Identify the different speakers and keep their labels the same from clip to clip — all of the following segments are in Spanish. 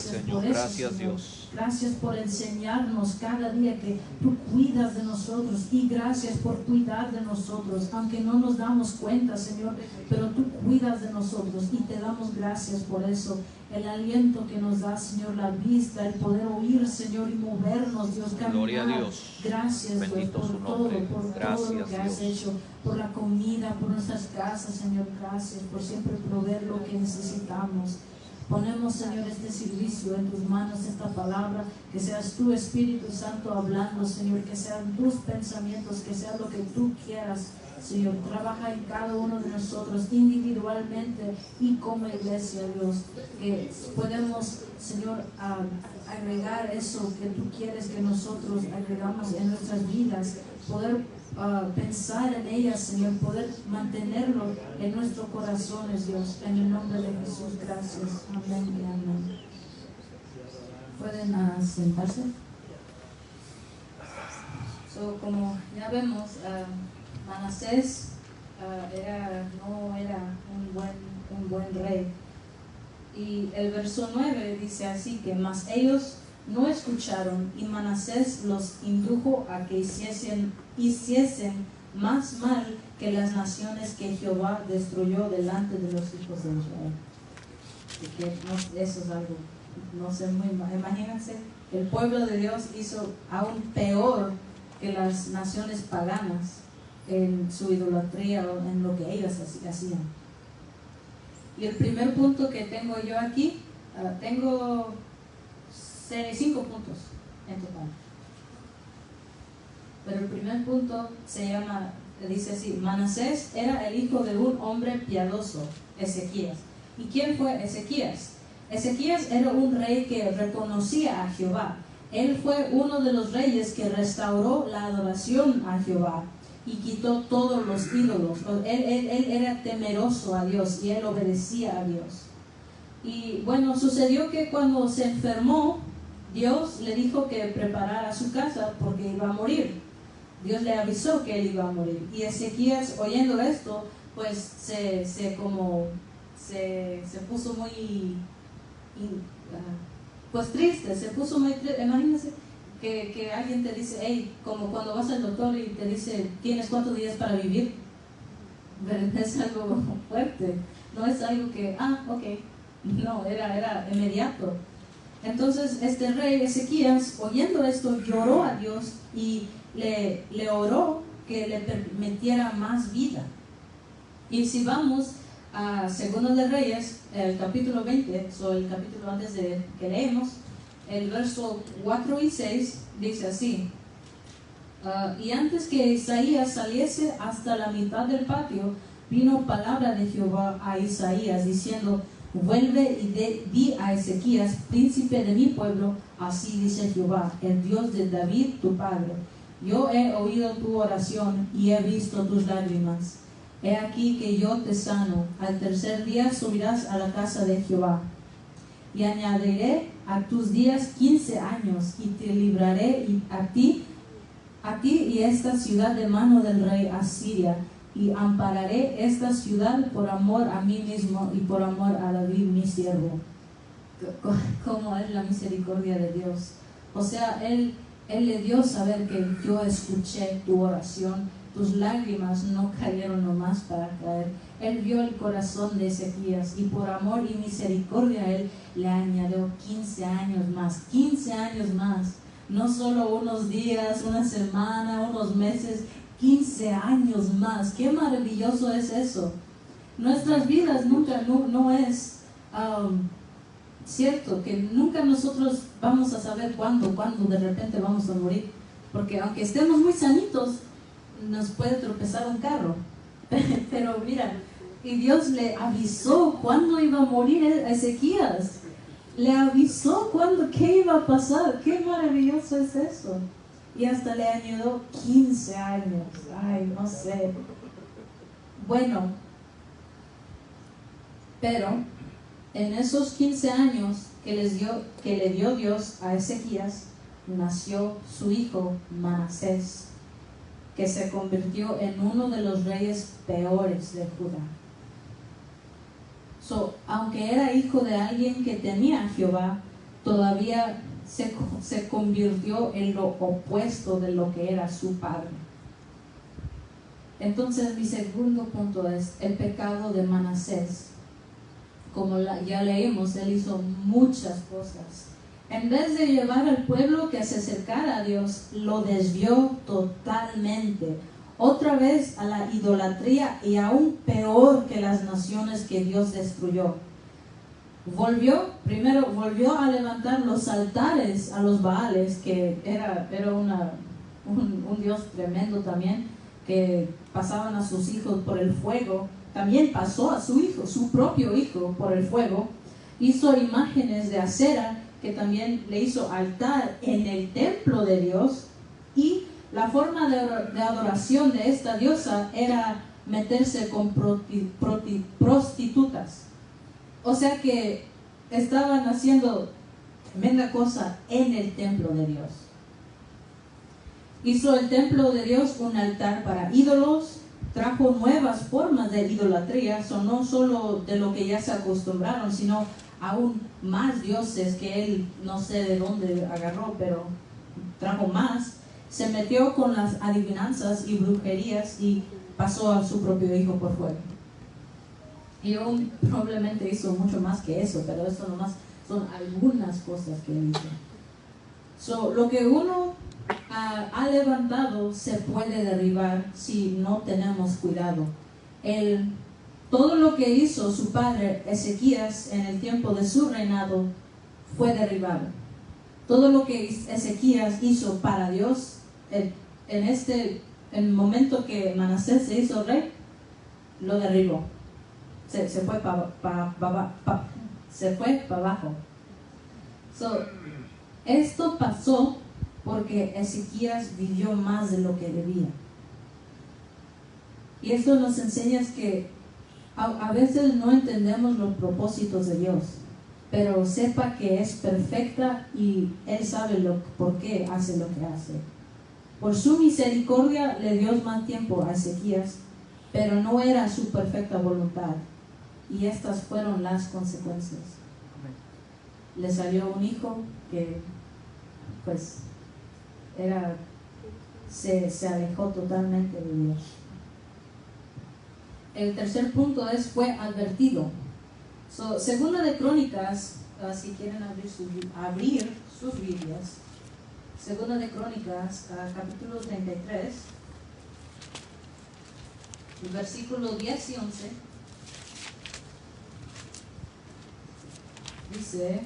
Speaker 1: Señor, gracias Dios.
Speaker 2: Gracias por enseñarnos cada día que tú cuidas de nosotros, y gracias por cuidar de nosotros, aunque no nos damos cuenta, Señor, pero tú cuidas de nosotros y te damos gracias por eso. El aliento que nos da, Señor, la vista, el poder oír, Señor, y movernos, Dios, caminar.
Speaker 1: Gloria a Dios.
Speaker 2: Gracias, Dios,
Speaker 1: Bendito
Speaker 2: por
Speaker 1: su
Speaker 2: todo,
Speaker 1: nombre.
Speaker 2: por
Speaker 1: Gracias,
Speaker 2: todo lo que has
Speaker 1: Dios.
Speaker 2: hecho, por la comida, por nuestras casas, Señor. Gracias por siempre proveer lo que necesitamos. Ponemos, Señor, este servicio en tus manos, esta palabra, que seas tu Espíritu Santo hablando, Señor, que sean tus pensamientos, que sea lo que tú quieras, Señor. Trabaja en cada uno de nosotros individualmente y como iglesia, Dios, que podemos, Señor, agregar eso que tú quieres que nosotros agregamos en nuestras vidas, poder pensar en ellas, Señor, poder mantenerlo en nuestros corazones, Dios, en el nombre de Jesús. Gracias. Amén y amén. ¿Pueden sentarse? Como ya vemos, Manasés no era un buen rey. Y el verso 9 dice así, que mas ellos no escucharon, y Manasés los indujo a que hiciesen más mal que las naciones que Jehová destruyó delante de los hijos de Israel. Así que eso es algo, no sé, muy mal. Imagínense, el pueblo de Dios hizo aún peor que las naciones paganas en su idolatría o en lo que ellas hacían. Y el primer punto que tengo yo aquí, tengo 5 puntos en total. Pero el primer punto dice así: Manasés era el hijo de un hombre piadoso, Ezequías. ¿Y quién fue Ezequías? Ezequías era un rey que reconocía a Jehová. Él fue uno de los reyes que restauró la adoración a Jehová y quitó todos los ídolos. Él era temeroso a Dios y él obedecía a Dios. Y bueno, sucedió que cuando se enfermó, Dios le dijo que preparara su casa porque iba a morir. Dios le avisó que él iba a morir. Y Ezequías, oyendo esto, pues se puso muy triste, se puso muy triste. Imagínense que alguien te dice, hey, como cuando vas al doctor y te dice, ¿tienes cuántos días para vivir? Es algo fuerte, no es algo que, ok, no, era inmediato. Entonces este rey Ezequías, oyendo esto, lloró a Dios y le oró que le permitiera más vida. Y si vamos a Segundo de Reyes, el capítulo 20, el capítulo antes de que leemos, el verso 4 y 6 dice así: y antes que Isaías saliese hasta la mitad del patio, vino palabra de Jehová a Isaías diciendo: vuelve y di a Ezequías, príncipe de mi pueblo, así dice Jehová, el Dios de David tu padre: yo he oído tu oración y he visto tus lágrimas. He aquí que yo te sano. Al tercer día subirás a la casa de Jehová. Y añadiré a tus días 15 años, y te libraré a ti y esta ciudad de mano del rey Asiria, y ampararé esta ciudad por amor a mí mismo y por amor a David mi siervo. Como es la misericordia de Dios. O sea, él le dio saber que yo escuché tu oración, tus lágrimas no cayeron nomás para caer. Él vio el corazón de Ezequías y por amor y misericordia él le añadió 15 años más. 15 años más, no solo unos días, una semana, unos meses, 15 años más. Qué maravilloso es eso. Nuestras vidas nunca, no es cierto que nunca nosotros vamos a saber cuándo de repente vamos a morir, porque aunque estemos muy sanitos, nos puede tropezar un carro. Pero mira, y Dios le avisó cuándo iba a morir Ezequías, le avisó qué iba a pasar. Qué maravilloso es eso. Y hasta le añadió 15 años. Ay, no sé. Bueno, pero en esos 15 años que le dio Dios a Ezequías, nació su hijo Manasés, que se convirtió en uno de los reyes peores de Judá. Aunque era hijo de alguien que temía a Jehová, todavía se convirtió en lo opuesto de lo que era su padre. Entonces mi segundo punto es el pecado de Manasés. Como ya leímos, él hizo muchas cosas. En vez de llevar al pueblo que se acercara a Dios, lo desvió totalmente. Otra vez a la idolatría y aún peor que las naciones que Dios destruyó. Volvió a levantar los altares a los Baales, que era un dios tremendo también, que pasaban a sus hijos por el fuego. También pasó a su propio hijo por el fuego. Hizo imágenes de acera, que también le hizo altar en el templo de Dios. Y la forma de adoración de esta diosa era meterse con prostitutas. O sea que estaban haciendo tremenda cosa en el templo de Dios. Hizo el templo de Dios un altar para ídolos, trajo nuevas formas de idolatría, no solo de lo que ya se acostumbraron, sino aún más dioses que él no sé de dónde agarró, pero trajo más. Se metió con las adivinanzas y brujerías y pasó a su propio hijo por fuera. Y aún probablemente hizo mucho más que eso, pero eso nomás son algunas cosas que él hizo. Lo que uno ha levantado se puede derribar si no tenemos cuidado. Todo lo que hizo su padre Ezequías en el tiempo de su reinado fue derribado. Todo lo que Ezequías hizo para Dios en el momento que Manasés se hizo rey, lo derribó. Se fue para abajo. Esto pasó porque Ezequías vivió más de lo que debía. Y esto nos enseña que a veces no entendemos los propósitos de Dios, pero sepa que es perfecta y Él sabe por qué hace lo que hace. Por su misericordia le dio más tiempo a Ezequías, pero no era su perfecta voluntad. Y estas fueron las consecuencias. Le salió un hijo que pues se alejó totalmente de Dios. El tercer punto fue advertido. Segunda de Crónicas, si quieren abrir sus Biblias, Segunda de Crónicas, capítulo 33, versículos 10 y 11, dice: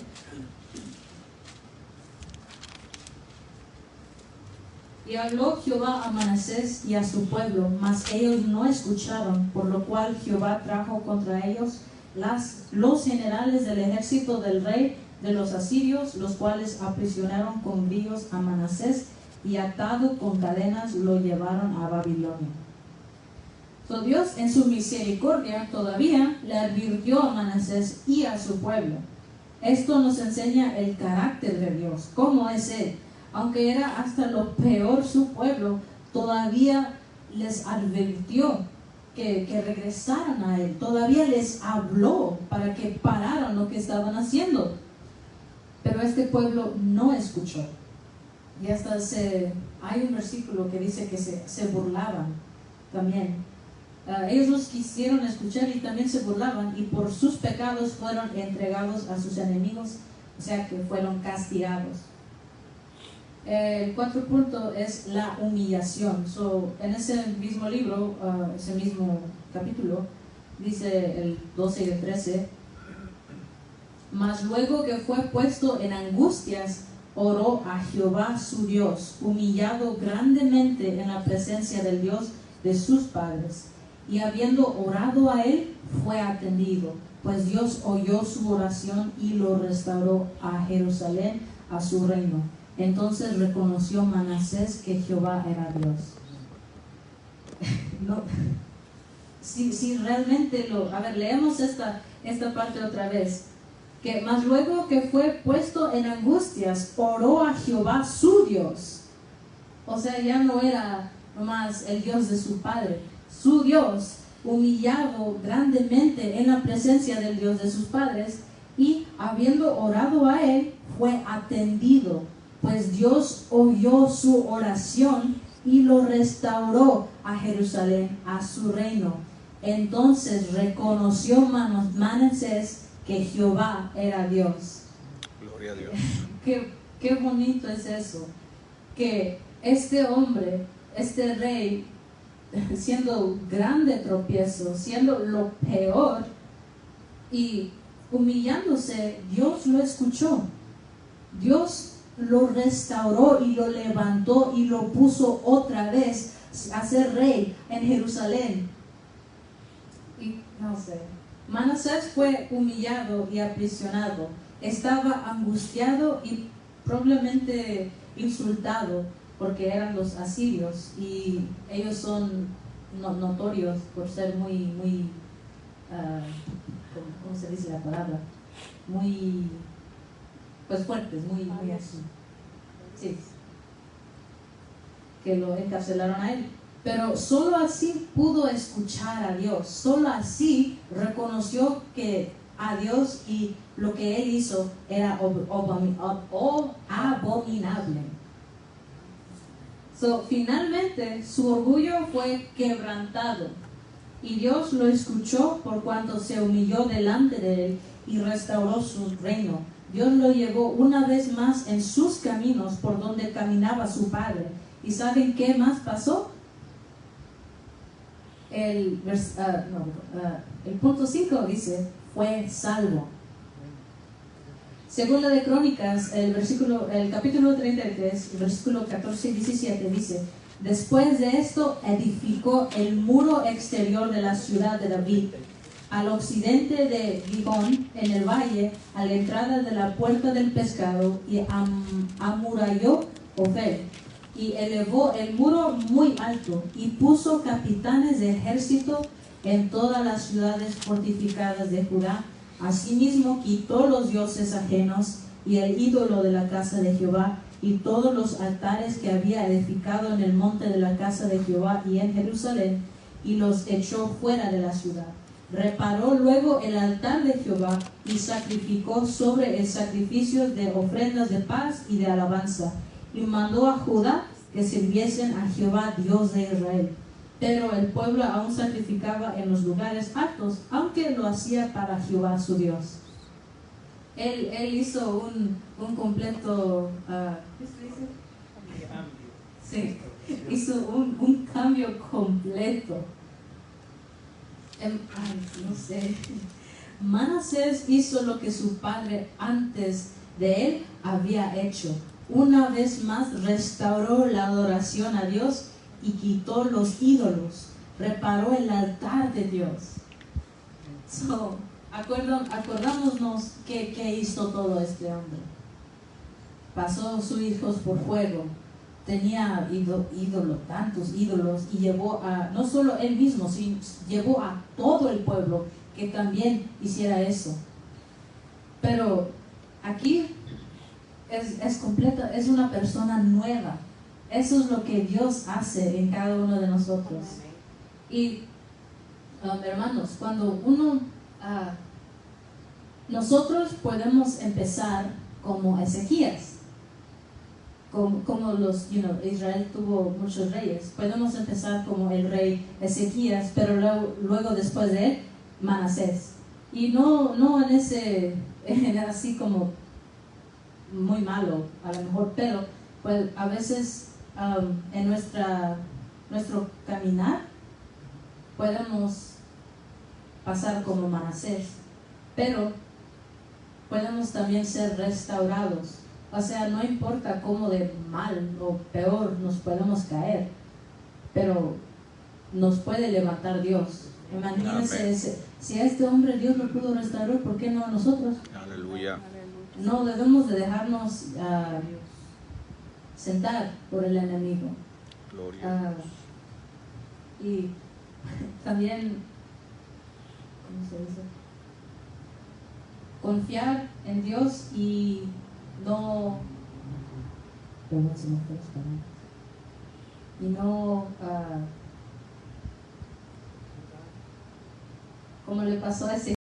Speaker 2: y habló Jehová a Manasés y a su pueblo, mas ellos no escucharon, por lo cual Jehová trajo contra ellos los generales del ejército del rey de los asirios, los cuales aprisionaron con grillos a Manasés y atado con cadenas lo llevaron a Babilonia. Dios en su misericordia todavía le advirtió a Manasés y a su pueblo. Esto nos enseña el carácter de Dios, cómo es Él. Aunque era hasta lo peor su pueblo, todavía les advirtió que regresaran a Él. Todavía les habló para que pararan lo que estaban haciendo. Pero este pueblo no escuchó. Y hasta hay un versículo que dice que se burlaban también. Ellos los quisieron escuchar y también se burlaban, y por sus pecados fueron entregados a sus enemigos, o sea que fueron castigados. El cuarto punto es la humillación. En ese mismo libro, ese mismo capítulo, dice el 12 y el 13: mas luego que fue puesto en angustias, oró a Jehová su Dios, humillado grandemente en la presencia del Dios de sus padres. Y habiendo orado a él, fue atendido, pues Dios oyó su oración y lo restauró a Jerusalén, a su reino. Entonces reconoció Manasés que Jehová era Dios. No, si realmente leemos esta parte otra vez. Que más luego que fue puesto en angustias, oró a Jehová su Dios. O sea, ya no era nomás el Dios de su padre, su Dios, humillado grandemente en la presencia del Dios de sus padres. y habiendo orado a él, fue atendido, pues Dios oyó su oración y lo restauró a Jerusalén, a su reino. Entonces reconoció Manasés que Jehová era Dios.
Speaker 1: Gloria a Dios.
Speaker 2: Qué bonito es eso, que este hombre, este rey, siendo grande tropiezo, siendo lo peor y humillándose, Dios lo escuchó. Dios lo restauró y lo levantó y lo puso otra vez a ser rey en Jerusalén. Y no sé, Manasés fue humillado y aprisionado, estaba angustiado y probablemente insultado porque eran los asirios y ellos son notorios por ser muy ¿cómo se dice la palabra? Muy pues fuertes, muy así. Sí, que lo encarcelaron a él. Pero solo así pudo escuchar a Dios, solo así reconoció que a Dios y lo que él hizo era abominable. Finalmente su orgullo fue quebrantado y Dios lo escuchó por cuanto se humilló delante de él y restauró su reino. Dios lo llevó una vez más en sus caminos por donde caminaba su padre. ¿Y saben qué más pasó? El punto 5 dice, fue salvo. Segunda de Crónicas, el capítulo 33, versículo 14 y 17 dice, después de esto edificó el muro exterior de la ciudad de David, al occidente de Gihón, en el valle, a la entrada de la puerta del pescado, y amuralló Ofel, y elevó el muro muy alto, y puso capitanes de ejército en todas las ciudades fortificadas de Judá. Asimismo quitó los dioses ajenos y el ídolo de la casa de Jehová y todos los altares que había edificado en el monte de la casa de Jehová y en Jerusalén, y los echó fuera de la ciudad. Reparó luego el altar de Jehová y sacrificó sobre el sacrificio de ofrendas de paz y de alabanza, y mandó a Judá que sirviesen a Jehová Dios de Israel. Pero el pueblo aún sacrificaba en los lugares altos, aunque lo hacía para Jehová su Dios. Él hizo un completo, ¿qué se dice? Sí, hizo un cambio completo. No sé. Manasés hizo lo que su padre antes de él había hecho. Una vez más restauró la adoración a Dios y quitó los ídolos, reparó el altar de Dios. Acordámonos que hizo todo este hombre. Pasó sus hijos por fuego, tenía tantos ídolos, y llevó a, no solo él mismo, sino llevó a todo el pueblo que también hiciera eso. Pero aquí es completa, es una persona nueva. Eso es lo que Dios hace en cada uno de nosotros. Y hermanos, cuando nosotros podemos empezar como Ezequías, como Israel tuvo muchos reyes, podemos empezar como el rey Ezequías, pero luego después de él, Manasés. Y no en ese, así como muy malo, a lo mejor, pero pues a veces en nuestro caminar podemos pasar como Manasés, pero podemos también ser restaurados. O sea, no importa cómo de mal o peor nos podemos caer, pero nos puede levantar Dios. Imagínense, si a este hombre Dios lo pudo restaurar, ¿por qué no a nosotros?
Speaker 1: Aleluya.
Speaker 2: No debemos de dejarnos sentar por el enemigo.
Speaker 1: Gloria.
Speaker 2: Y también, ¿cómo se dice? Confiar en Dios y no, perdón, se me fue esta palabra. Y no, como le pasó a ese